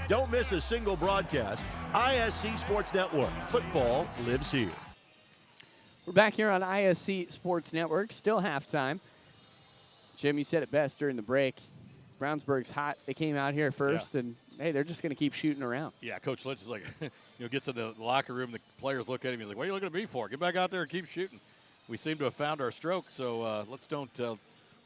Don't miss a single broadcast. ISC Sports Network. Football lives here. We're back here on ISC Sports Network. Still halftime. Jim, you said it best during the break. Brownsburg's hot. They came out here first, and, hey, they're just going to keep shooting around. Yeah, Coach Lynch is like, gets in the locker room. The players look at him. He's like, what are you looking at me for? Get back out there and keep shooting. We seem to have found our stroke, so let's don't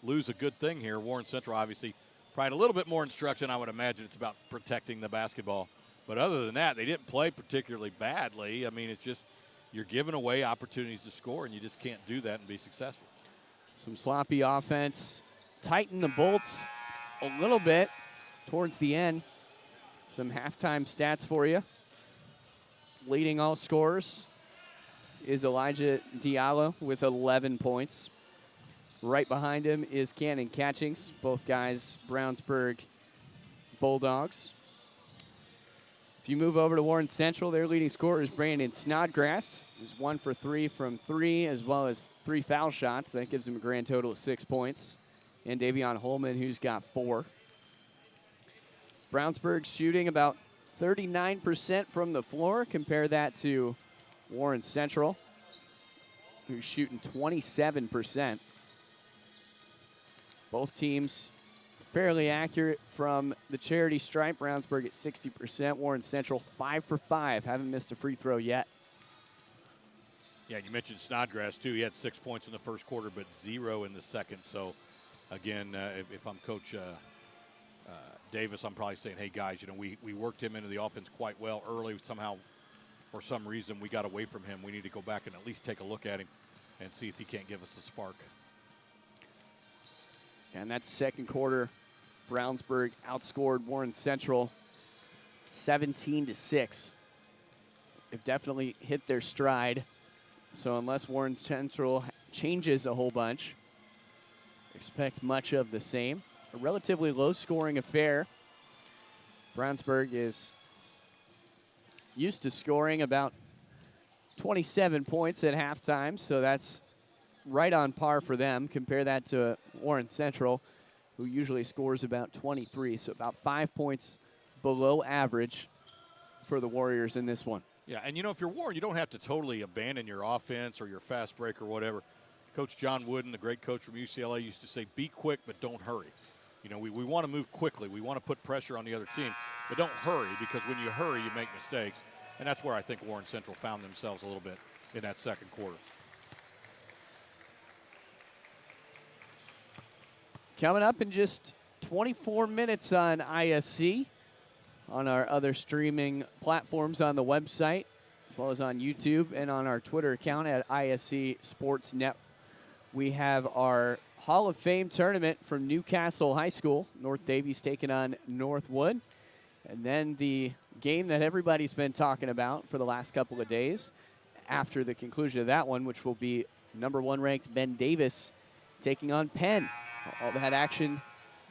lose a good thing here. Warren Central, obviously, probably a little bit more instruction. I would imagine it's about protecting the basketball. But other than that, they didn't play particularly badly. I mean, it's just you're giving away opportunities to score, and you just can't do that and be successful. Some sloppy offense. Tighten the bolts a little bit towards the end. Some halftime stats for you. Leading all scorers is Elijah Diallo with 11 points. Right behind him is Cannon Catchings, both guys Brownsburg Bulldogs. If you move over to Warren Central, their leading scorer is Brandon Snodgrass, who's 1 for 3 from 3, as well as 3 foul shots. That gives him a grand total of 6 points. And Davion Holman, who's got 4. Brownsburg shooting about 39% from the floor. Compare that to Warren Central, who's shooting 27%. Both teams fairly accurate from the charity stripe. Brownsburg at 60%. Warren Central 5 for 5. Haven't missed a free throw yet. Yeah, you mentioned Snodgrass, too. He had 6 points in the first quarter, but 0 in the second. So, again, if I'm Coach Davis, I'm probably saying, hey, guys, we worked him into the offense quite well early. Somehow, for some reason, we got away from him. We need to go back and at least take a look at him and see if he can't give us a spark. And that second quarter, Brownsburg outscored Warren Central 17-6. They've definitely hit their stride. So unless Warren Central changes a whole bunch, expect much of the same. A relatively low-scoring affair. Brownsburg is used to scoring about 27 points at halftime, so that's right on par for them. Compare that to Warren Central, who usually scores about 23, so about 5 points below average for the Warriors in this one. Yeah, and if you're Warren, you don't have to totally abandon your offense or your fast break or whatever. Coach John Wooden, the great coach from UCLA, used to say, be quick, but don't hurry. We want to move quickly. We want to put pressure on the other team, but don't hurry, because when you hurry, you make mistakes. And that's where I think Warren Central found themselves a little bit in that second quarter. Coming up in just 24 minutes on ISC, on our other streaming platforms on the website, as well as on YouTube and on our Twitter account at ISC Sports Net. We have our Hall of Fame tournament from Newcastle High School. North Davies taking on Northwood. And then the game that everybody's been talking about for the last couple of days after the conclusion of that one, which will be number 1 ranked Ben Davis taking on Penn. All that action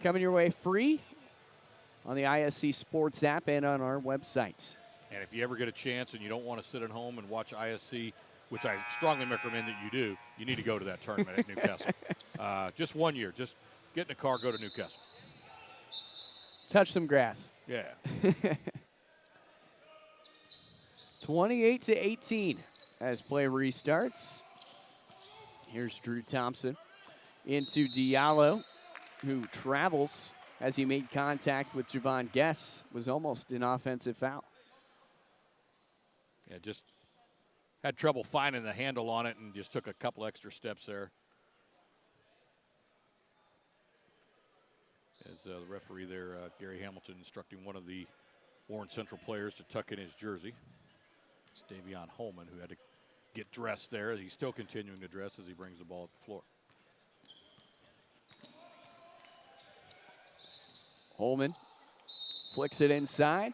coming your way free on the ISC Sports app and on our website. And if you ever get a chance and you don't want to sit at home and watch ISC, which I strongly recommend that you do, you need to go to that tournament at Newcastle. Just 1 year. Just get in a car, go to Newcastle. Touch some grass. Yeah. 28-18 as play restarts. Here's Drew Thompson into Diallo, who travels as he made contact with Javon Guess. Was almost an offensive foul. Yeah, just had trouble finding the handle on it and just took a couple extra steps there. As the referee there, Gary Hamilton, instructing one of the Warren Central players to tuck in his jersey. It's Davion Holman, who had to get dressed there. He's still continuing to dress as he brings the ball to the floor. Holman flicks it inside.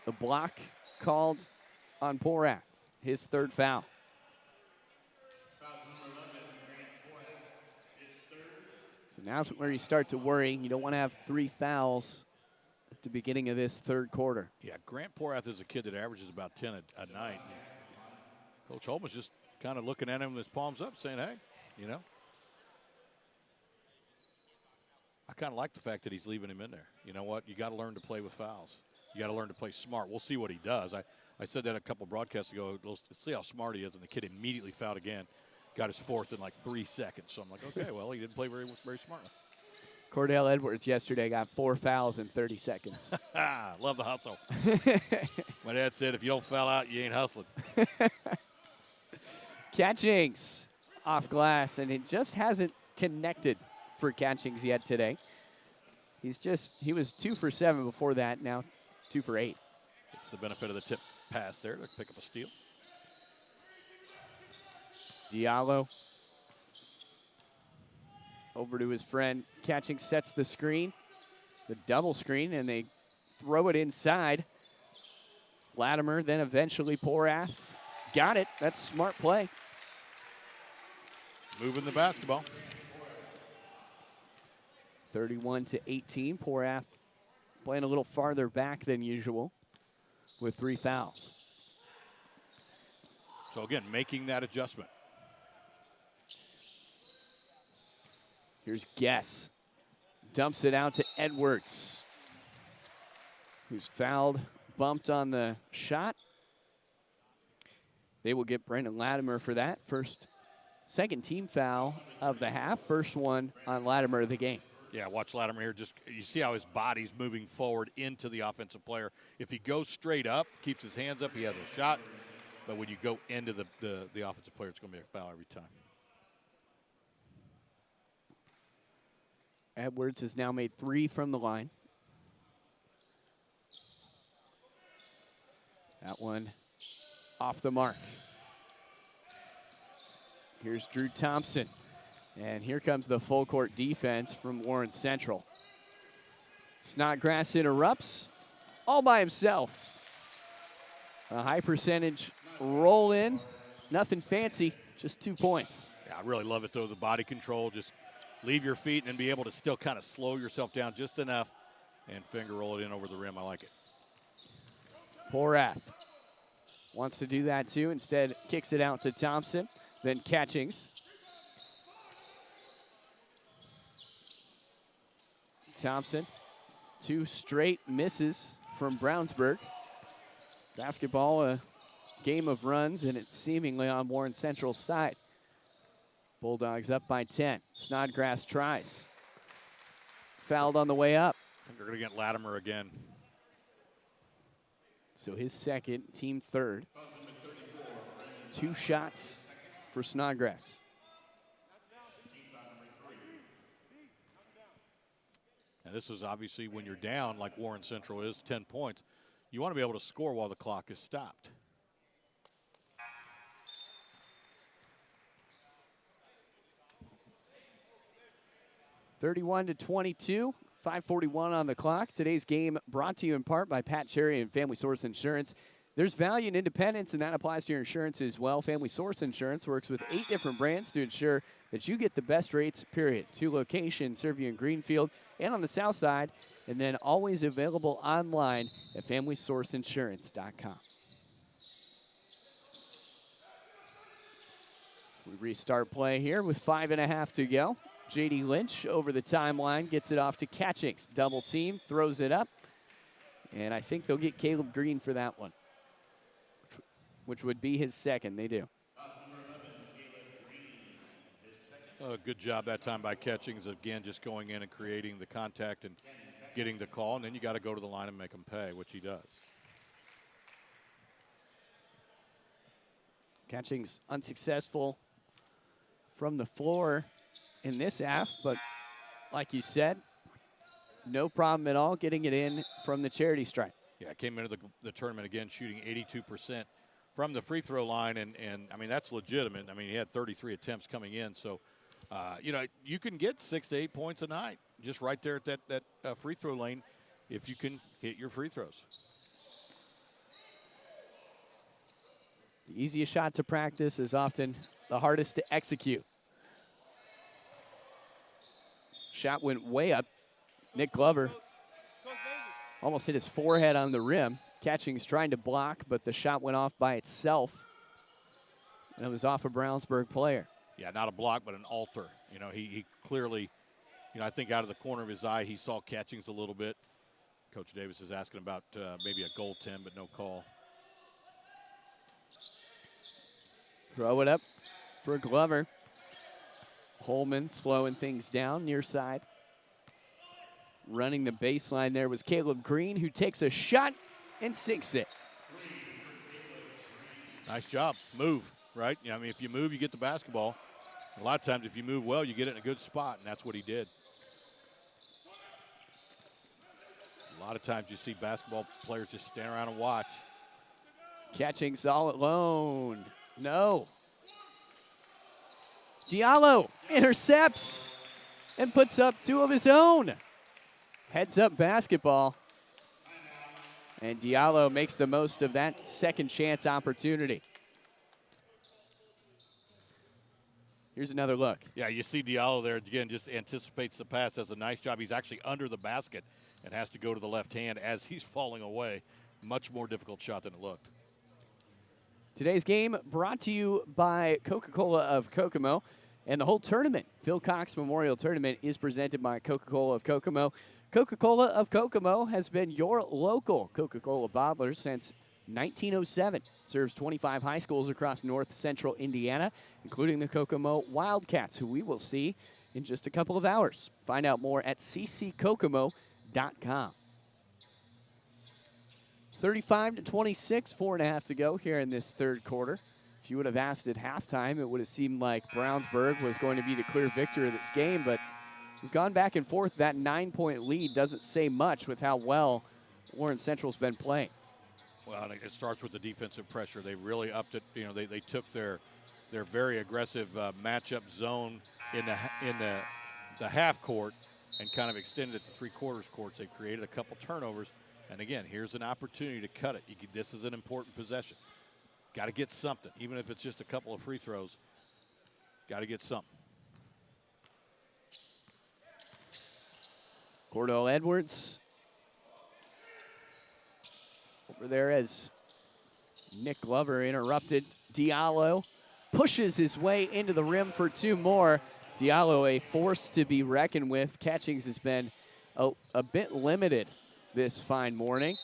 The block called on Porath, his third foul. So now's where you start to worry. You don't want to have 3 fouls at the beginning of this third quarter. Yeah, Grant Porath is a kid that averages about 10 a night. Coach Holman's just kind of looking at him with his palms up saying, hey, I kind of like the fact that he's leaving him in there. You know what? You got to learn to play with fouls. You got to learn to play smart. We'll see what he does. I said that a couple broadcasts ago. Let's see how smart he is. And the kid immediately fouled again. Got his fourth in like 3 seconds. So I'm like, okay, well, he didn't play very smartly. Cordell Edwards yesterday got 4 fouls in 30 seconds. Love the hustle. My dad said, if you don't foul out, you ain't hustling. Catchings off glass, and it just hasn't connected for Catchings yet today. He was 2 for 7 before that, now 2 for 8. It's the benefit of the tip pass there to pick up a steal. Diallo over to his friend. Catchings sets the screen, the double screen, and they throw it inside. Latimer, then eventually Porath. Got it. That's smart play. Moving the basketball. 31-18. Porath playing a little farther back than usual with 3 fouls. So again, making that adjustment. Here's Guess. Dumps it out to Edwards, who's fouled, bumped on the shot. They will get Brendan Latimer for that. Second team foul of the half. First one on Latimer of the game. Yeah, watch Latimer here. You see how his body's moving forward into the offensive player. If he goes straight up, keeps his hands up, he has a shot. But when you go into the offensive player, it's going to be a foul every time. Edwards has now made 3 from the line. That one off the mark. Here's Drew Thompson. And here comes the full court defense from Warren Central. Snodgrass interrupts all by himself. A high percentage roll in. Nothing fancy, just 2 points. Yeah, I really love it though, the body control. Just leave your feet and be able to still kind of slow yourself down just enough and finger roll it in over the rim. I like it. Porath wants to do that too. Instead, kicks it out to Thompson. Then Catchings. Thompson, 2 straight misses from Brownsburg. Basketball, a game of runs, and it's seemingly on Warren Central's side. Bulldogs up by 10. Snodgrass tries. Fouled on the way up. I think they're going to get Latimer again. So his second, team third. 2 shots for Snodgrass. And this is obviously when you're down, like Warren Central is, 10 points. You want to be able to score while the clock is stopped. (31-22), 5:41 on the clock. Today's game brought to you in part by Pat Cherry and Family Source Insurance. There's value in independence, and that applies to your insurance as well. Family Source Insurance works with 8 different brands to ensure that you get the best rates, period. 2 locations serve you in Greenfield and on the south side, and then always available online at FamilySourceInsurance.com. We restart play here with 5.5 to go. J.D. Lynch over the timeline, gets it off to Catchings. Double team, throws it up, and I think they'll get Caleb Green for that one, which would be his second. They do. Good job that time by Catchings. Again, just going in and creating the contact and getting the call, and then you got to go to the line and make him pay, which he does. Catchings unsuccessful from the floor in this half, but like you said, no problem at all getting it in from the charity stripe. Yeah, came into the tournament again shooting 82% from the free throw line, and I mean, that's legitimate. I mean, he had 33 attempts coming in, so you know, you can get 6 to 8 points a night just right there at that free throw lane if you can hit your free throws. The easiest shot to practice is often the hardest to execute. Shot went way up. Nick Glover almost hit his forehead on the rim. Catchings trying to block, but the shot went off by itself. And it was off a Brownsburg player. Yeah, not a block, but an alter. You know, he clearly, you know, I think out of the corner of his eye, he saw Catchings a little bit. Coach Davis is asking about maybe a goaltend, but no call. Throw it up for Glover. Holman slowing things down near side. Running the baseline there was Caleb Green, who takes a shot and sinks it. Nice job. Move, right? I mean, if you move, you get the basketball. A lot of times, if you move well, you get it in a good spot, and that's what he did. A lot of times you see basketball players just stand around and watch. Catching's all alone. No. Diallo intercepts and puts up two of his own. Heads up basketball. And Diallo makes the most of that second chance opportunity. Here's another look. Yeah, you see Diallo there again, just anticipates the pass, does a nice job. He's actually under the basket and has to go to the left hand as he's falling away. Much more difficult shot than it looked. Today's game brought to you by Coca-Cola of Kokomo. And the whole tournament, Phil Cox Memorial Tournament, is presented by Coca-Cola of Kokomo. Coca-Cola of Kokomo has been your local Coca-Cola bottler since 1907. Serves 25 high schools across north central Indiana, including the Kokomo Wildcats, who we will see in just a couple of hours. Find out more at cckokomo.com. 35-26, 4.5 to go here in this third quarter. If you would have asked at halftime, it would have seemed like Brownsburg was going to be the clear victor of this game, but we've gone back and forth. That 9-point lead doesn't say much with how well Warren Central's been playing. Well, it starts with the defensive pressure. They really upped it. You know, they took their very aggressive matchup zone in the half court and kind of extended it to three-quarters courts. They created a couple turnovers. And again, here's an opportunity to cut it. This is an important possession. Got to get something, even if it's just a couple of free throws. Got to get something. Cordell Edwards over there as Nick Glover interrupted. Diallo pushes his way into the rim for two more. Diallo, a force to be reckoned with. Catchings has been a bit limited this fine morning.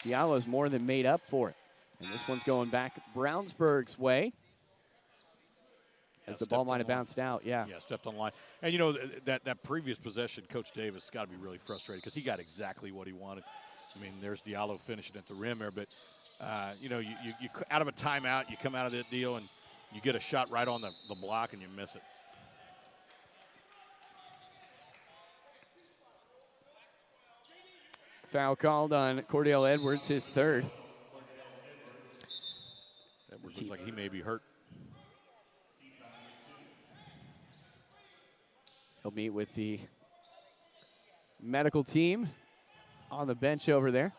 Diallo's more than made up for it. And this one's going back Brownsburg's way. As the ball might have bounced out, yeah. Yeah, stepped on the line. And, you know, that previous possession, Coach Davis got to be really frustrated because he got exactly what he wanted. I mean, there's Diallo finishing at the rim there. But, you know, you out of a timeout, you come out of that deal, and you get a shot right on the block, and you miss it. Foul called on Cordell Edwards, his third. Edwards looks like he may be hurt. He'll meet with the medical team on the bench over there.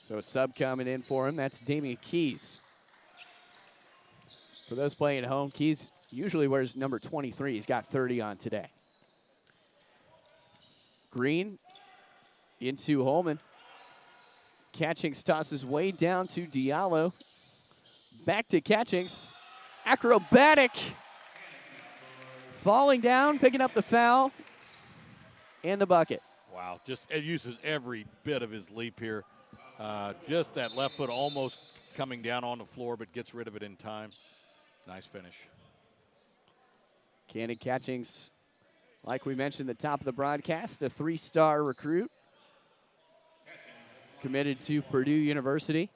So a sub coming in for him. That's Damian Keys. For those playing at home, Keys usually wears number 23. He's got 30 on today. Green into Holman. Catchings tosses way down to Diallo. Back to Catchings. Acrobatic. Falling down, picking up the foul. And the bucket. Wow, just it uses every bit of his leap here. Just that left foot almost coming down on the floor, but gets rid of it in time. Nice finish. Cannon Catchings, like we mentioned at the top of the broadcast, a 3-star recruit. Committed to Purdue University.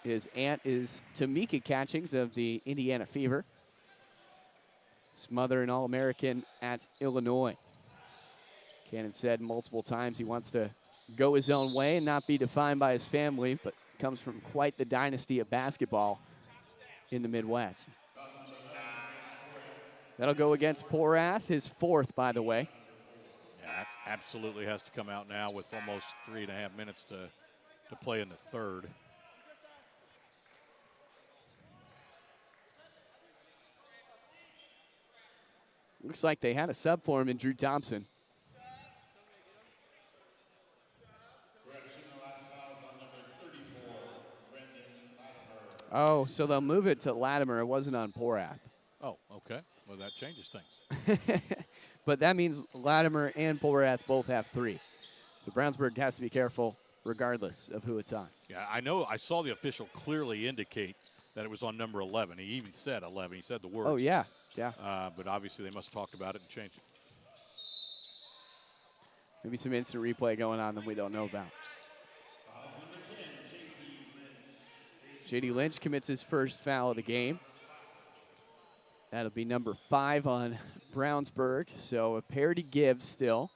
His aunt is Tamika Catchings of the Indiana Fever. His mother an All-American at Illinois. Cannon said multiple times he wants to go his own way and not be defined by his family, but comes from quite the dynasty of basketball in the Midwest. That'll go against Porath, his fourth, by the way. Yeah, absolutely has to come out now with almost 3.5 minutes to play in the third. Looks like they had a sub for him in Drew Thompson. Oh, so they'll move it to Latimer. It wasn't on Porath. Oh, okay. Well, that changes things. But that means Latimer and Borath both have 3. So Brownsburg has to be careful regardless of who it's on. Yeah, I know. I saw the official clearly indicate that it was on number 11. He even said 11. He said the words. Oh, yeah. Yeah. But obviously they must have talked about it and changed it. Maybe some instant replay going on that we don't know about. J.D. Lynch commits his first foul of the game. That'll be number 5 on Brownsburg. So a pair to give still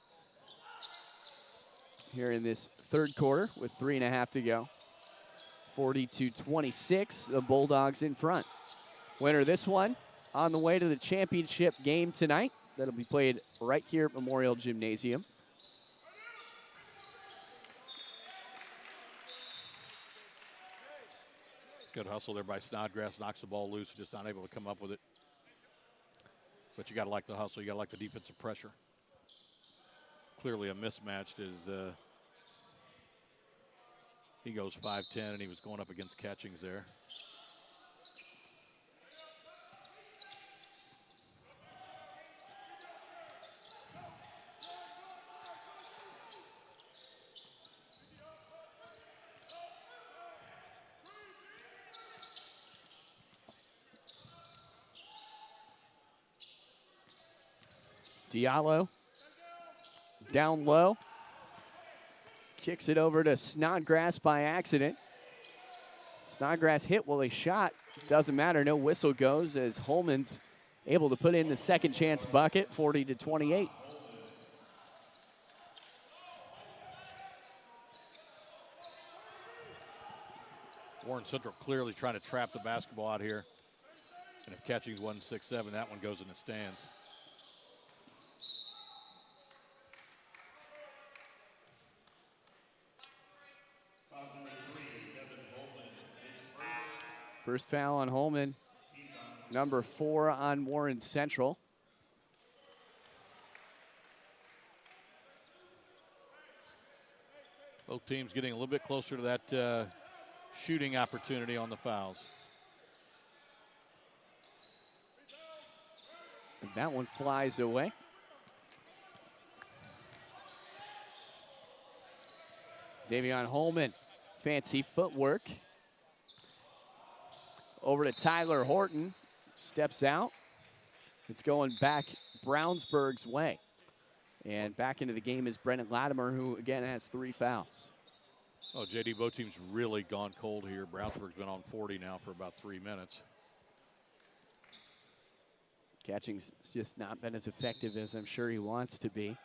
here in this third quarter with 3.5 to go. 40-26, the Bulldogs in front. Winner of this one on the way to the championship game tonight. That'll be played right here at Memorial Gymnasium. Good hustle there by Snodgrass. Knocks the ball loose, just not able to come up with it. But you got to like the hustle. You got to like the defensive pressure. Clearly a mismatch as he goes 5'10", and he was going up against Catchings there. Diallo down low. Kicks it over to Snodgrass by accident. Snodgrass hit while he shot. Doesn't matter, no whistle goes as Holman's able to put in the second chance bucket, 40-28. Warren Central clearly trying to trap the basketball out here. And if Catchings won 6-7, that one goes in the stands. First foul on Holman. Number 4 on Warren Central. Both teams getting a little bit closer to that shooting opportunity on the fouls. And that one flies away. Davion Holman, fancy footwork. Over to Tyler Horton, steps out. It's going back Brownsburg's way. And back into the game is Brendan Latimer, who again has 3 fouls. Oh, JD, both teams really gone cold here. Brownsburg's been on 40 now for about 3 minutes. Catching's just not been as effective as I'm sure he wants to be.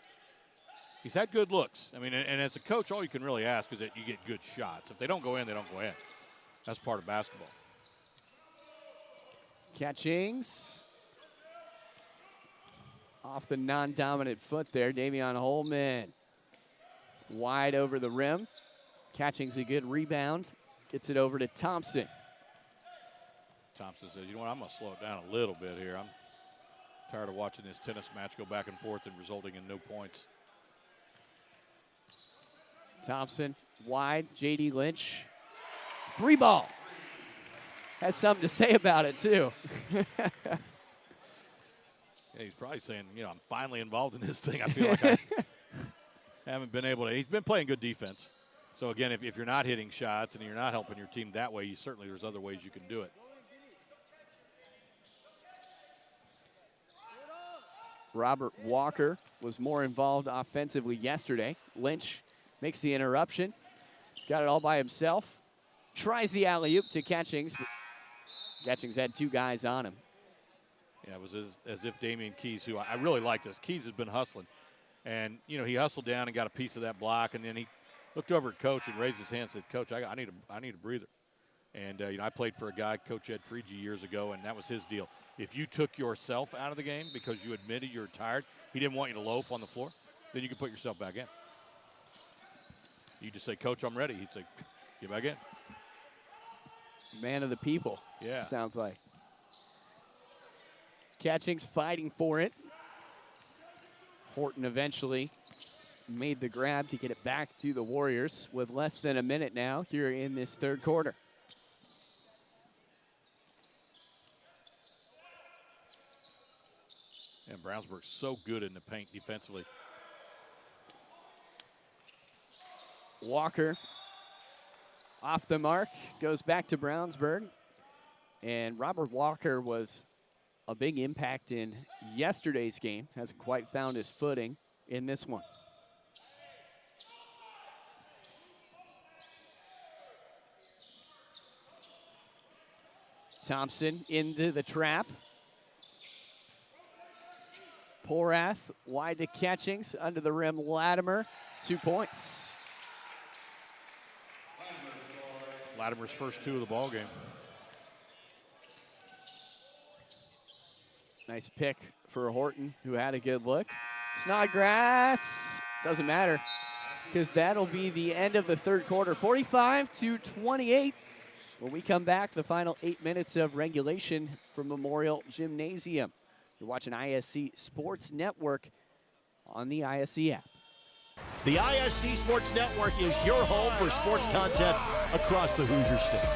He's had good looks. I mean, and as a coach, all you can really ask is that you get good shots. If they don't go in, they don't go in. That's part of basketball. Catchings. Off the non-dominant foot there, Davion Holman. Wide over the rim. Catching's a good rebound. Gets it over to Thompson. Thompson says, you know what, I'm going to slow it down a little bit here. I'm tired of watching this tennis match go back and forth and resulting in no points. Thompson, wide, J.D. Lynch. 3 ball. Has something to say about it, too. Yeah, he's probably saying, you know, I'm finally involved in this thing. I feel like I haven't been able to. He's been playing good defense. So, again, if you're not hitting shots and you're not helping your team that way, there's other ways you can do it. Robert Walker was more involved offensively yesterday. Lynch makes the interruption. Got it all by himself. Tries the alley-oop to Catchings. Catchings had 2 guys on him. Yeah, it was as if Damian Keys, who I really like this. Keys has been hustling. And, you know, he hustled down and got a piece of that block, and then he looked over at Coach and raised his hand and said, Coach, I need a breather. And, you know, I played for a guy, Coach Ed Friege, years ago, and that was his deal. If you took yourself out of the game because you admitted you were tired, he didn't want you to loaf on the floor, then you could put yourself back in. You just say, Coach, I'm ready. He'd say, get back in. Man of the people, yeah. Sounds like. Catchings fighting for it. Horton eventually made the grab to get it back to the Warriors with less than a minute now here in this third quarter. Brownsburg's so good in the paint defensively. Walker off the mark, goes back to Brownsburg. And Robert Walker was a big impact in yesterday's game. Hasn't quite found his footing in this one. Thompson into the trap. Porath wide to Catchings, under the rim, Latimer, 2 points. Latimer's first 2 of the ball game. Nice pick for Horton, who had a good look. Snodgrass, doesn't matter, because that'll be the end of the third quarter, 45-28. When we come back, the final 8 minutes of regulation from Memorial Gymnasium. You're watching ISC Sports Network on the ISC app. The ISC Sports Network is your home for sports content across the Hoosier State.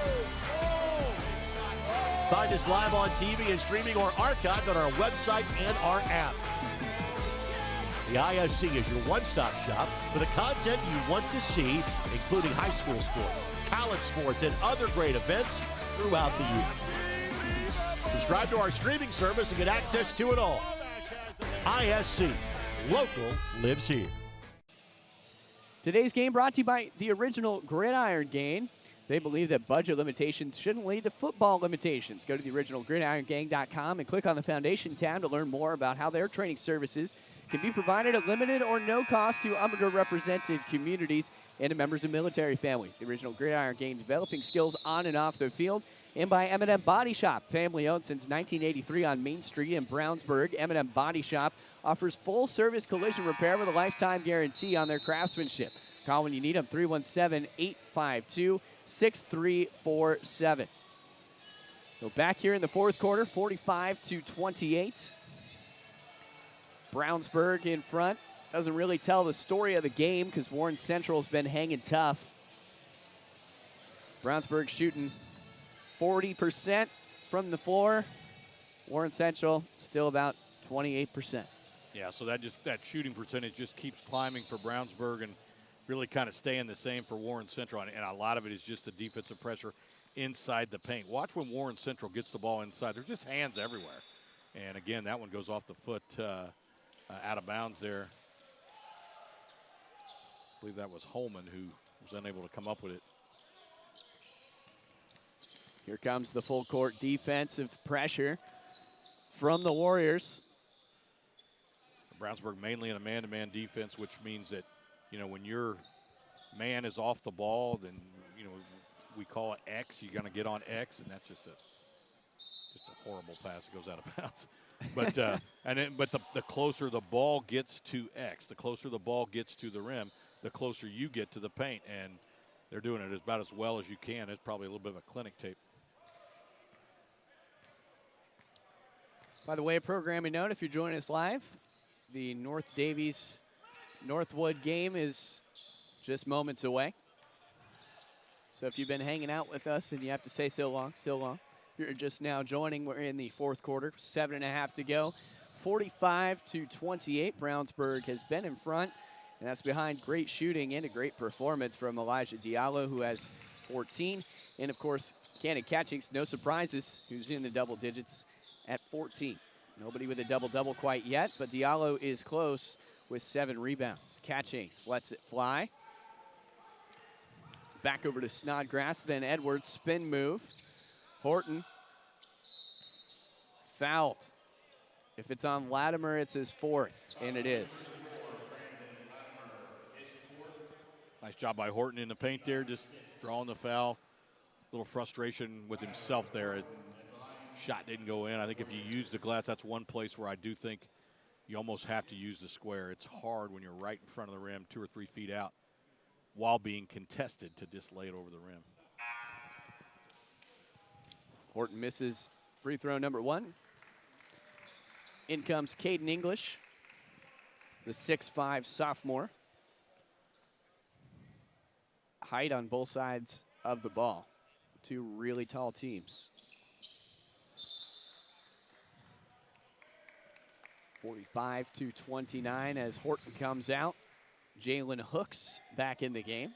Find us live on TV and streaming or archived on our website and our app. The ISC is your one-stop shop for the content you want to see, including high school sports, college sports, and other great events throughout the year. Subscribe to our streaming service and get access to it all. ISC, local lives here. Today's game brought to you by the original Gridiron Gang. They believe that budget limitations shouldn't lead to football limitations. Go to theoriginalgridirongang.com and click on the Foundation tab to learn more about how their training services can be provided at limited or no cost to underrepresented communities and to members of military families. The Original Gridiron Gang, developing skills on and off the field. And by M&M Body Shop, family owned since 1983 on Main Street in Brownsburg. M&M Body Shop offers full-service collision repair with a lifetime guarantee on their craftsmanship. Call when you need them, 317-852-6347. So back here in the fourth quarter, 45-28. Brownsburg in front. Doesn't really tell the story of the game because Warren Central's been hanging tough. Brownsburg shooting 40% from the floor. Warren Central still about 28%. Yeah, so that shooting percentage just keeps climbing for Brownsburg and really kind of staying the same for Warren Central. And a lot of it is just the defensive pressure inside the paint. Watch when Warren Central gets the ball inside. There's just hands everywhere. And again, that one goes off the foot out of bounds there. I believe that was Holman who was unable to come up with it. Here comes the full court defensive pressure from the Warriors. Brownsburg mainly in a man-to-man defense, which means that, you know, when your man is off the ball, then, you know, we call it X. You're going to get on X, and that's just a horrible pass that goes out of bounds. But the closer the ball gets to X, the closer the ball gets to the rim, the closer you get to the paint, and they're doing it about as well as you can. It's probably a little bit of a clinic tape. By the way, a programming note, if you're joining us live, the North Davies Northwood game is just moments away. So if you've been hanging out with us and you have to say so long, if you're just now joining, we're in the fourth quarter, 7.5 to go. 45-28, Brownsburg has been in front, and that's behind great shooting and a great performance from Elijah Diallo, who has 14. And of course, Cannon Catchings, no surprises, who's in the double digits at 14. Nobody with a double-double quite yet, but Diallo is close with 7 rebounds. Catchings lets it fly. Back over to Snodgrass, then Edwards, spin move. Horton fouled. If it's on Latimer, it's his 4th, and it is. Nice job by Horton in the paint there, just drawing the foul. A little frustration with himself there. Shot didn't go in. I think if you use the glass, that's one place where I do think you almost have to use the square. It's hard when you're right in front of the rim, 2 or 3 feet out, while being contested to just lay it over the rim. Horton misses free throw number 1. In comes Caden English, the 6'5" sophomore. Height on both sides of the ball. 2 really tall teams. 45-29 as Horton comes out. Jalen Hooks back in the game.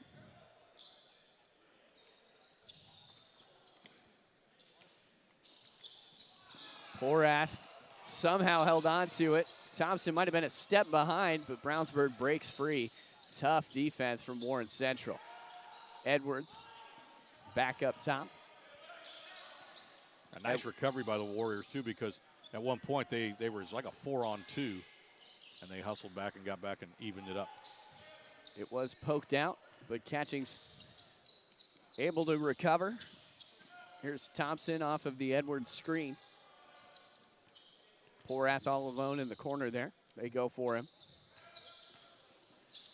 Porath somehow held on to it. Thompson might have been a step behind, but Brownsburg breaks free. Tough defense from Warren Central. Edwards back up top. A nice recovery by the Warriors, too, because at one point they were like a 4-on-2, and they hustled back and got back and evened it up. It was poked out, but Catchings able to recover. Here's Thompson off of the Edwards screen. Porath all alone in the corner there. They go for him.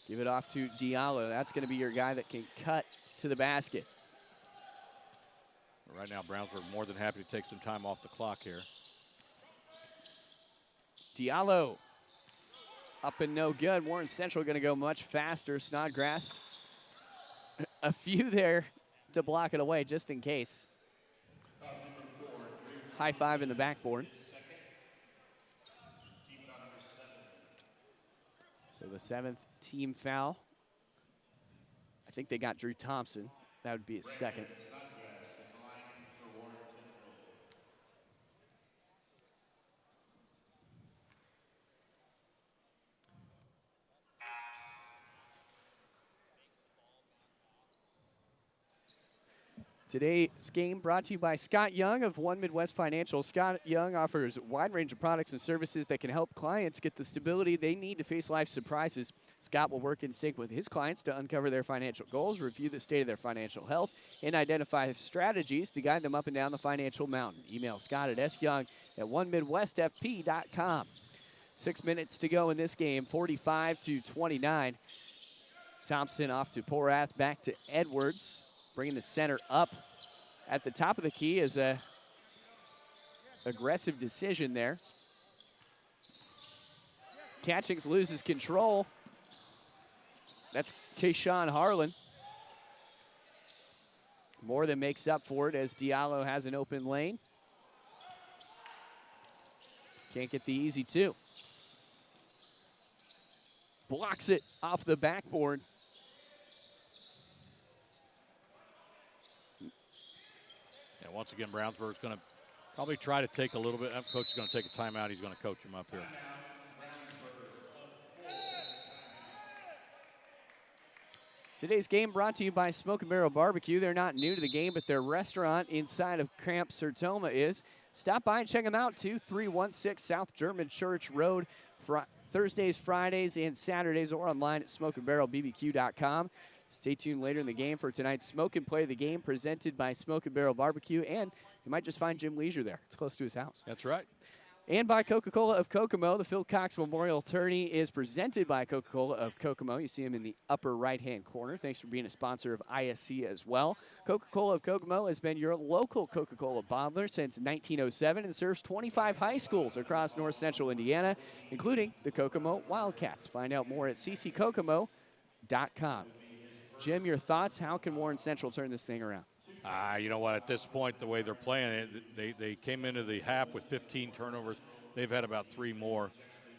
Give it off to Diallo. That's going to be your guy that can cut to the basket. Right now, Brownsburg more than happy to take some time off the clock here. Diallo up and no good. Warren Central going to go much faster. Snodgrass, a few there to block it away just in case. High five in the backboard. So the 7th team foul. I think they got Drew Thompson. That would be his second. Today's game brought to you by Scott Young of One Midwest Financial. Scott Young offers a wide range of products and services that can help clients get the stability they need to face life's surprises. Scott will work in sync with his clients to uncover their financial goals, review the state of their financial health, and identify strategies to guide them up and down the financial mountain. Email Scott at syoung@onemidwestfp.com. 6 minutes to go in this game, 45-29. Thompson off to Porath, back to Edwards. Bringing the center up at the top of the key is a aggressive decision there. Catchings loses control. That's Kayshawn Harlan. More than makes up for it as Diallo has an open lane. Can't get the easy two. Blocks it off the backboard. Once again, Brownsburg's going to probably try to take a little bit. Coach is going to take a timeout. He's going to coach him up here. Today's game brought to you by Smoke and Barrel Barbecue. They're not new to the game, but their restaurant inside of Camp Sertoma is. Stop by and check them out, 2316 South German Church Road, Thursdays, Fridays, and Saturdays, or online at smokeandbarrelbbq.com. Stay tuned later in the game for tonight's Smoke and Play the Game presented by Smoke and Barrel Barbecue, and you might just find Jim Leisure there. It's close to his house. That's right. And by Coca-Cola of Kokomo. The Phil Cox Memorial Tourney is presented by Coca-Cola of Kokomo. You see him in the upper right-hand corner. Thanks for being a sponsor of ISC as well. Coca-Cola of Kokomo has been your local Coca-Cola bottler since 1907 and serves 25 high schools across north central Indiana, including the Kokomo Wildcats. Find out more at cckokomo.com. Jim, your thoughts? How can Warren Central turn this thing around? You know what? At this point, the way they're playing, they came into the half with 15 turnovers. They've had about 3 more.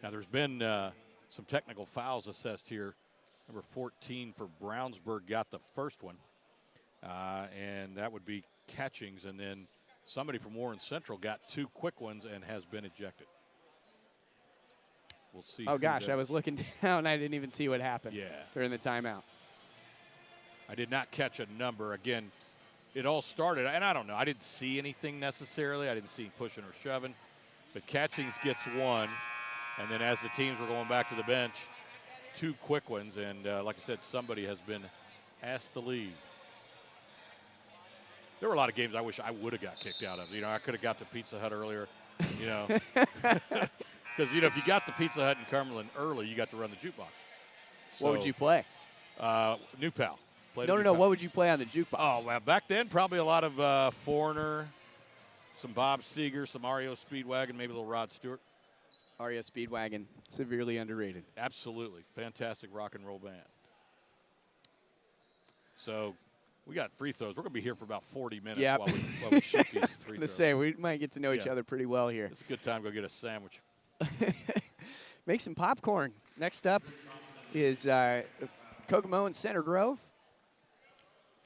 Now, there's been some technical fouls assessed here. Number 14 for Brownsburg got the first one, and that would be Catchings. And then somebody from Warren Central got 2 quick ones and has been ejected. We'll see. Oh, gosh, I was looking down. I didn't even see what happened during the timeout. I did not catch a number. Again, it all started, and I don't know. I didn't see anything necessarily. I didn't see pushing or shoving. But Catchings gets 1, and then as the teams were going back to the bench, 2 quick ones. And like I said, somebody has been asked to leave. There were a lot of games I wish I would have got kicked out of. You know, I could have got to Pizza Hut earlier, you know. Because, you know, if you got the Pizza Hut in Cumberland early, you got to run the jukebox. So, what would you play? New Pal. No. What would you play on the jukebox? Oh, well, back then, probably a lot of Foreigner, some Bob Seger, some REO Speedwagon, maybe a little Rod Stewart. REO Speedwagon, severely underrated. Absolutely. Fantastic rock and roll band. So we got free throws. We're going to be here for about 40 minutes while we shoot these free throws. I was going to say, we might get to know each other pretty well here. It's a good time to go get a sandwich. make some popcorn. Next up is Kokomo and Center Grove.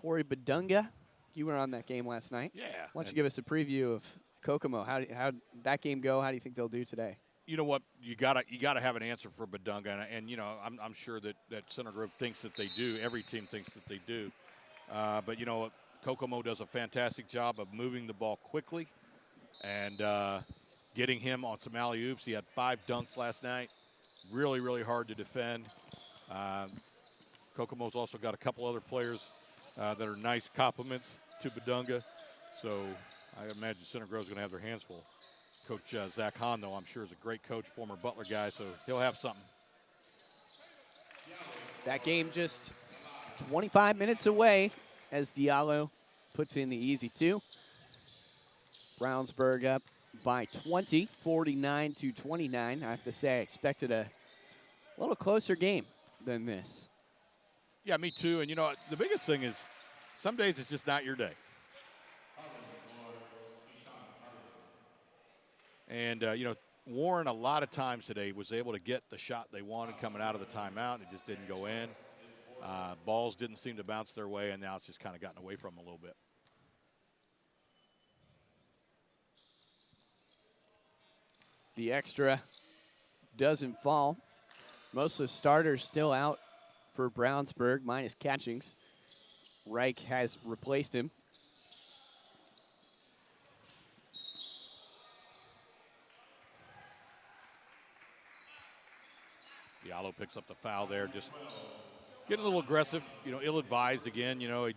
Forey Badunga. You were on that game last night. Yeah. Why don't you give us a preview of Kokomo? How did that game go? How do you think they'll do today? You know what? You gotta have an answer for Badunga, and you know I'm sure that Center Grove thinks that they do. Every team thinks that they do, but you know Kokomo does a fantastic job of moving the ball quickly and getting him on some alley-oops. He had 5 dunks last night. Really, really hard to defend. Kokomo's also got a couple other players that are nice compliments to Badunga. So I imagine Center Grove's going to have their hands full. Coach Zach Hahn, though, I'm sure is a great coach, former Butler guy, so he'll have something. That game just 25 minutes away as Diallo puts in the easy 2. Brownsburg up by 20, 49-29. I have to say I expected a little closer game than this. Yeah, me too. And, you know, the biggest thing is some days it's just not your day. And, you know, Warren a lot of times today was able to get the shot they wanted coming out of the timeout. It just didn't go in. Balls didn't seem to bounce their way, and now it's just kind of gotten away from them a little bit. The extra doesn't fall. Most of the starters still out for Brownsburg, minus Catchings. Reich has replaced him. Diallo picks up the foul there, just getting a little aggressive, you know, ill-advised again. You know,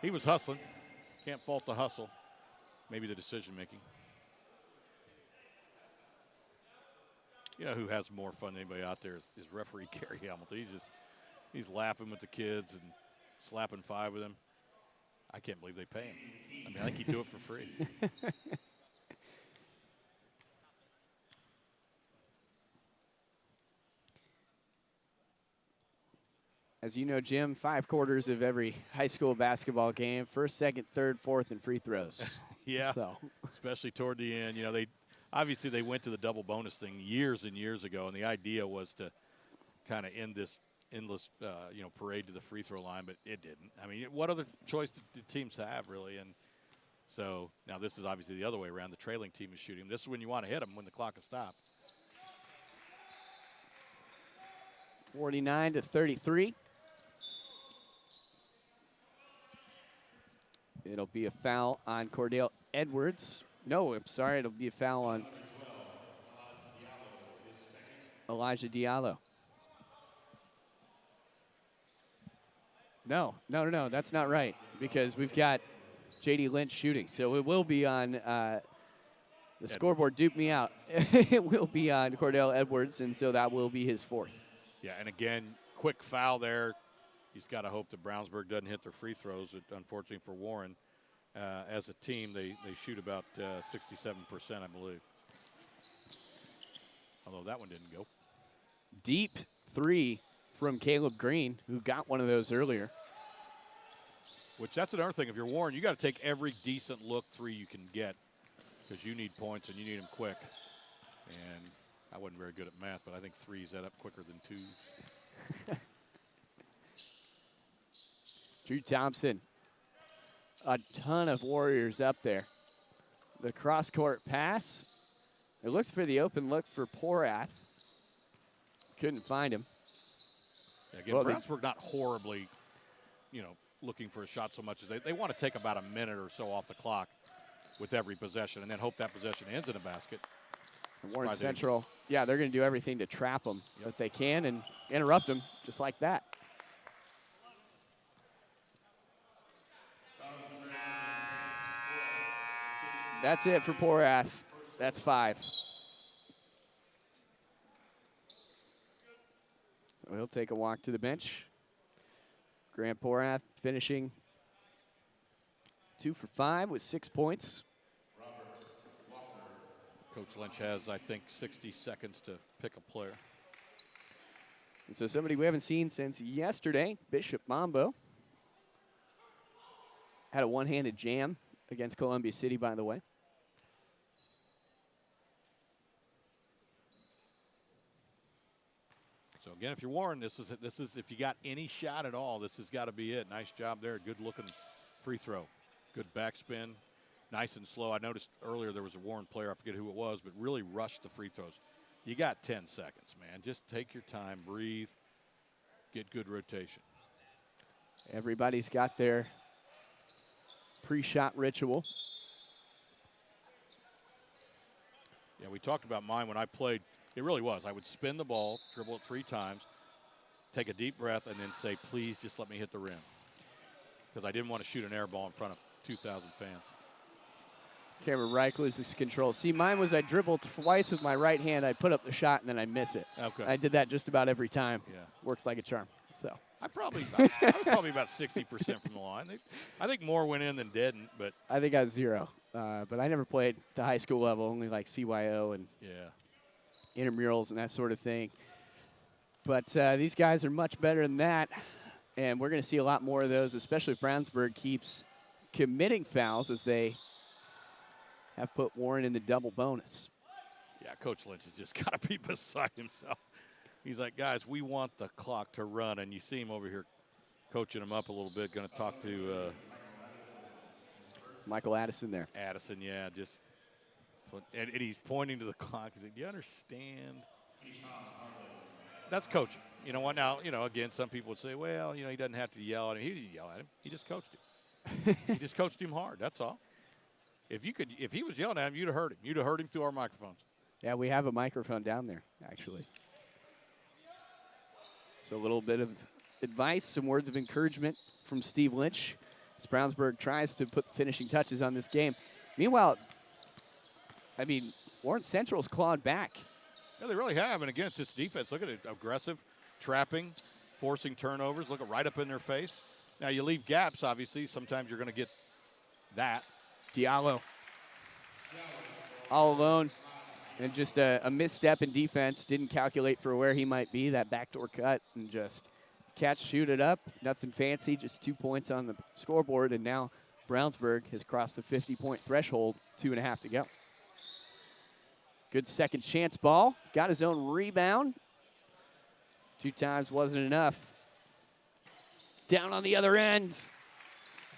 he was hustling. Can't fault the hustle. Maybe the decision-making. You know who has more fun than anybody out there is referee Gary Hamilton. He's laughing with the kids and slapping 5 with them. I can't believe they pay him. I mean, I think he'd do it for free. As you know, Jim, 5 quarters of every high school basketball game, first, second, third, fourth, and free throws. Yeah, so. Especially toward the end. You know, obviously they went to the double bonus thing years and years ago, and the idea was to kind of end this endless, you know, parade to the free throw line, but it didn't. I mean, what other choice did teams have, really? And so now this is obviously the other way around. The trailing team is shooting. This is when you want to hit them, when the clock is stopped. 49-33. It'll be a foul on Cordell Edwards. No, I'm sorry, it'll be a foul on Elijah Diallo. No, that's not right, because we've got J.D. Lynch shooting. So it will be on, the scoreboard duped me out. It will be on Cordell Edwards, and so that will be his 4th. Yeah, and again, quick foul there. He's got to hope that Brownsburg doesn't hit their free throws. Unfortunately for Warren, as a team, they shoot about 67%, I believe. Although that one didn't go. Deep 3 from Caleb Green, who got one of those earlier. Which that's another thing. If you're Warren, you got to take every decent look 3 you can get, because you need points and you need them quick. And I wasn't very good at math, but I think 3s add up quicker than 2s. Drew Thompson, a ton of Warriors up there. The cross-court pass. It looked for the open look for Porath. Couldn't find him. Yeah, again, well, Brownsburg not horribly, you know, looking for a shot so much as they want to take about a minute or so off the clock with every possession and then hope that possession ends in a basket. And Warren Central, yeah, they're going to do everything to trap them if they can and interrupt them just like that. That's it for Porath. That's 5. So he'll take a walk to the bench. Grant Porath finishing 2 for 5 with 6 points. Coach Lynch has, I think, 60 seconds to pick a player. And so somebody we haven't seen since yesterday, Bishop Mambo. Had a one-handed jam against Columbia City, by the way. So again, if you're Warren, this is if you got any shot at all, this has got to be it. Nice job there. Good looking free throw. Good backspin. Nice and slow. I noticed earlier there was a Warren player, I forget who it was, but really rushed the free throws. You got 10 seconds, man. Just take your time, breathe, get good rotation. Everybody's got their pre-shot ritual. Yeah, we talked about mine when I played. It really was. I would spin the ball, dribble it 3 times, take a deep breath, and then say, please just let me hit the rim. Because I didn't want to shoot an air ball in front of 2,000 fans. Cameron Reich loses control. See, mine was I dribbled twice with my right hand. I put up the shot, and then I miss it. Okay. I did that just about every time. Yeah. Worked like a charm. So I was probably about 60% from the line. I think more went in than didn't, but I think I was 0. But I never played the high school level, only like CYO and intramurals and that sort of thing. But these guys are much better than that, and we're going to see a lot more of those, especially if Brownsburg keeps committing fouls as they have put Warren in the double bonus. Yeah, Coach Lynch has just got to be beside himself. He's like, guys, we want the clock to run, and you see him over here coaching him up a little bit. Going to talk to Michael Addison there. Addison, yeah, just and he's pointing to the clock. He's like, do you understand? That's coaching. You know what? Now, again, some people would say, well, he doesn't have to yell at him. He didn't yell at him. He just coached him. He just coached him hard. That's all. If he was yelling at him, you'd have heard him. You'd have heard him through our microphones. Yeah, we have a microphone down there, actually. So a little bit of advice, some words of encouragement from Steve Lynch as Brownsburg tries to put finishing touches on this game. Meanwhile, Warren Central's clawed back. Yeah, they really have. And again, it's this defense. Look at it. Aggressive, trapping, forcing turnovers. Look at right up in their face. Now, you leave gaps, obviously. Sometimes you're going to get that. Diallo all alone. And just a misstep in defense. Didn't calculate for where he might be. That backdoor cut and just catch, shoot it up. Nothing fancy. Just 2 points on the scoreboard. And now Brownsburg has crossed the 50-point threshold. 2.5 to go. Good second chance ball. Got his own rebound. 2 times wasn't enough. Down on the other end.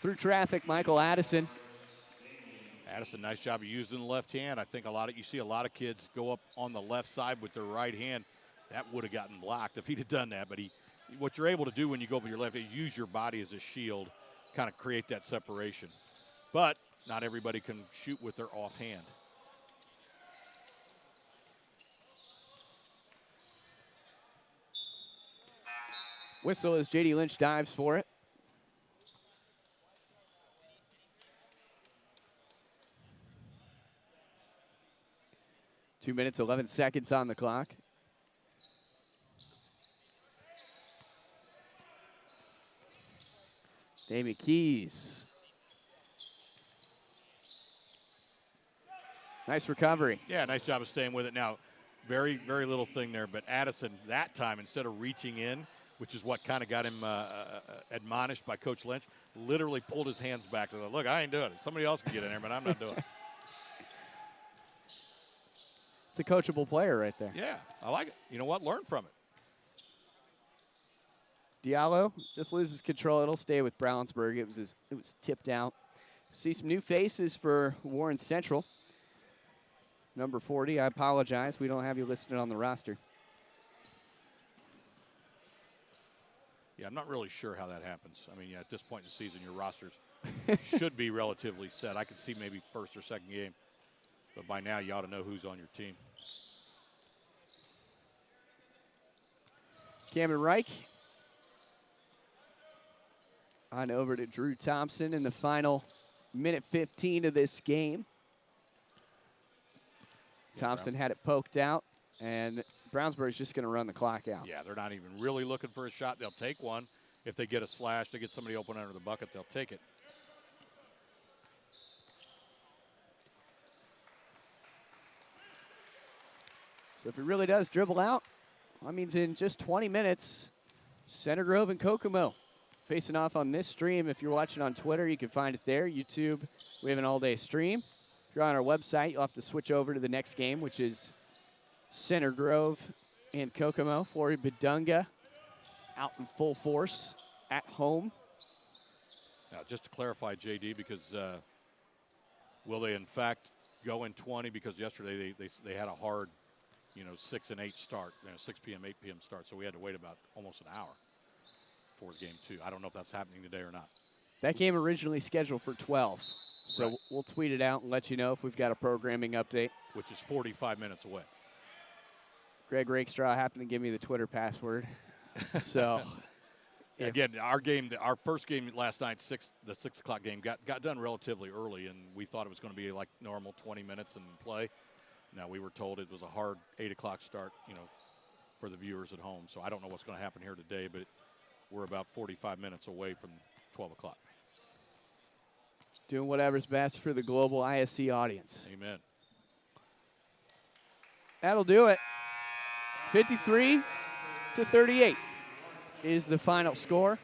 Through traffic, Michael Addison. Addison, nice job of using the left hand. I think you see a lot of kids go up on the left side with their right hand. That would have gotten blocked if he'd have done that. But what you're able to do when you go with your left hand, use your body as a shield, kind of create that separation. But not everybody can shoot with their offhand. Whistle as J.D. Lynch dives for it. Two minutes, 11 seconds on the clock. Damian Keys. Nice recovery. Yeah, nice job of staying with it. Now, very, very little thing there, but Addison that time, instead of reaching in, which is what kind of got him admonished by Coach Lynch, literally pulled his hands back. Look, I ain't doing it. Somebody else can get in there, but I'm not doing it. It's a coachable player right there. Yeah, I like it. You know what? Learn from it. Diallo just loses control. It'll stay with Brownsburg. It was tipped out. See some new faces for Warren Central. Number 40, I apologize. We don't have you listed on the roster. Yeah, I'm not really sure how that happens. I mean, at this point in the season, your rosters should be relatively set. I could see maybe first or second game. But by now, you ought to know who's on your team. Cameron Reich on over to Drew Thompson in the final minute 15 of this game. Thompson had it poked out, and Brownsburg's just going to run the clock out. Yeah, they're not even really looking for a shot. They'll take one. If they get a slash, they get somebody open under the bucket, they'll take it. So if it really does dribble out, that means in just 20 minutes, Center Grove and Kokomo facing off on this stream. If you're watching on Twitter, you can find it there. YouTube, we have an all-day stream. If you're on our website, you'll have to switch over to the next game, which is Center Grove and Kokomo. Flory Bedunga out in full force at home. Now, just to clarify, JD, because will they in fact go in 20? Because yesterday they had a hard, 6 and 8 start, 6 p.m., 8 p.m. start, so we had to wait about almost an hour for game 2. I don't know if that's happening today or not. That game originally scheduled for 12, so right. We'll tweet it out and let you know if we've got a programming update. Which is 45 minutes away. Greg Rakestraw happened to give me the Twitter password, so. Again, our first game last night, the 6 o'clock game, got done relatively early, and we thought it was going to be like normal 20 minutes and play. Now, we were told it was a hard 8 o'clock start, for the viewers at home. So I don't know what's going to happen here today, but we're about 45 minutes away from 12 o'clock. Doing whatever's best for the global ISC audience. Amen. That'll do it. 53-38 is the final score.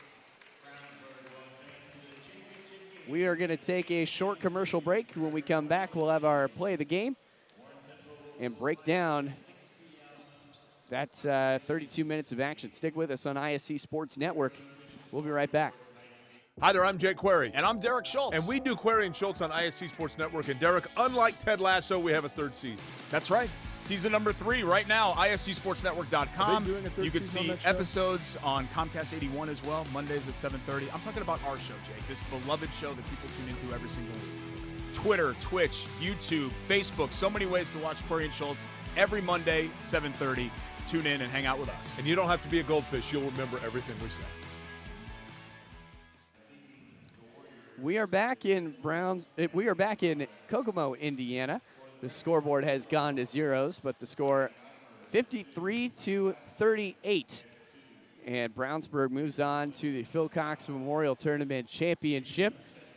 We are going to take a short commercial break. When we come back, we'll have our play of the game and break down that 32 minutes of action. Stick with us on ISC Sports Network. We'll be right back. Hi there, I'm Jake Query. And I'm Derek Schultz. And we do Query and Schultz on ISC Sports Network. And Derek, unlike Ted Lasso, we have a third season. That's right. Season number 3 right now, ISCSportsNetwork.com. Are they doing a third you can season on see that show? episodes on Comcast 81 as well, Mondays at 7:30. I'm talking about our show, Jake, this beloved show that people tune into every single week. Twitter, Twitch, YouTube, Facebook, so many ways to watch Query and Schultz every Monday, 7:30. Tune in and hang out with us. And you don't have to be a goldfish. You'll remember everything we say. We are back in Kokomo, Indiana. The scoreboard has gone to zeros, but the score 53-38. And Brownsburg moves on to the Phil Cox Memorial Tournament Championship.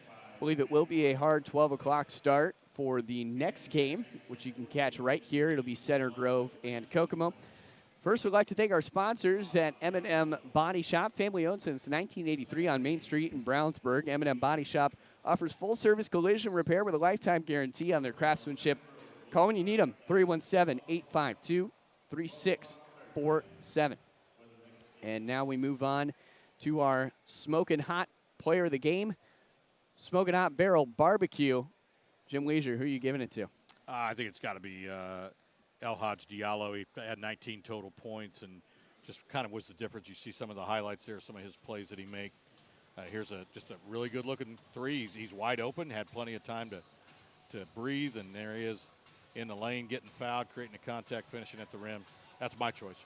I believe it will be a hard 12 o'clock start for the next game, which you can catch right here. It'll be Center Grove and Kokomo. First, we'd like to thank our sponsors at M&M Body Shop, family-owned since 1983 on Main Street in Brownsburg. M&M Body Shop offers full-service collision repair with a lifetime guarantee on their craftsmanship. Call when you need them, 317-852-3647. And now we move on to our Smokin' Hot player of the game, Smokin' Hot Barrel Barbecue. Jim Leisure, who are you giving it to? I think it's got to be El Hadj Diallo. He had 19 total points and just kind of was the difference. You see some of the highlights there, some of his plays that he made. Here's just a really good-looking three. He's wide open, had plenty of time to breathe, and there he is in the lane, getting fouled, creating a contact, finishing at the rim. That's my choice.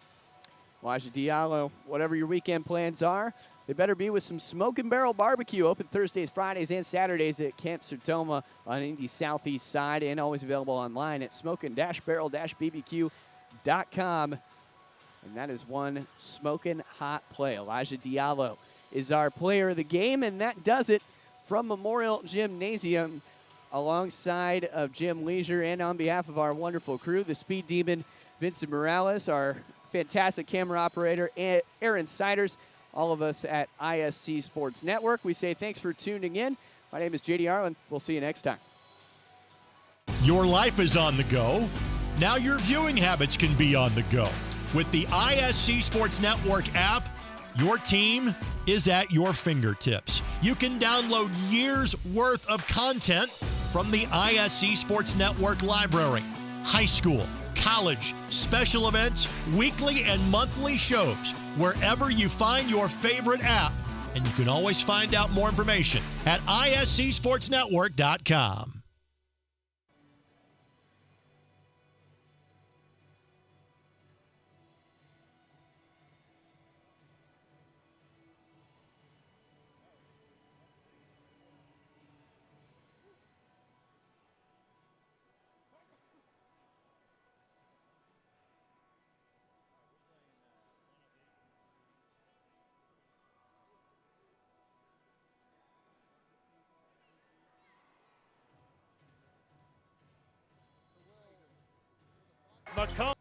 Elijah Diallo, whatever your weekend plans are, they better be with some Smokin' Barrel Barbecue. Open Thursdays, Fridays, and Saturdays at Camp Sertoma on Indy's southeast side, and always available online at smokin'-barrel-bbq.com. And that is one smoking hot play. Elijah Diallo is our player of the game, and that does it from Memorial Gymnasium. Alongside of Jim Leisure and on behalf of our wonderful crew, the Speed Demon, Vincent Morales, our fantastic camera operator, Aaron Siders, all of us at ISC Sports Network. We say thanks for tuning in. My name is JD Arlen. We'll see you next time. Your life is on the go. Now your viewing habits can be on the go. With the ISC Sports Network app, your team is at your fingertips. You can download years' worth of content from the ISC Sports Network library. High school, college, special events, weekly and monthly shows, wherever you find your favorite app. And you can always find out more information at iscsportsnetwork.com. McCollum.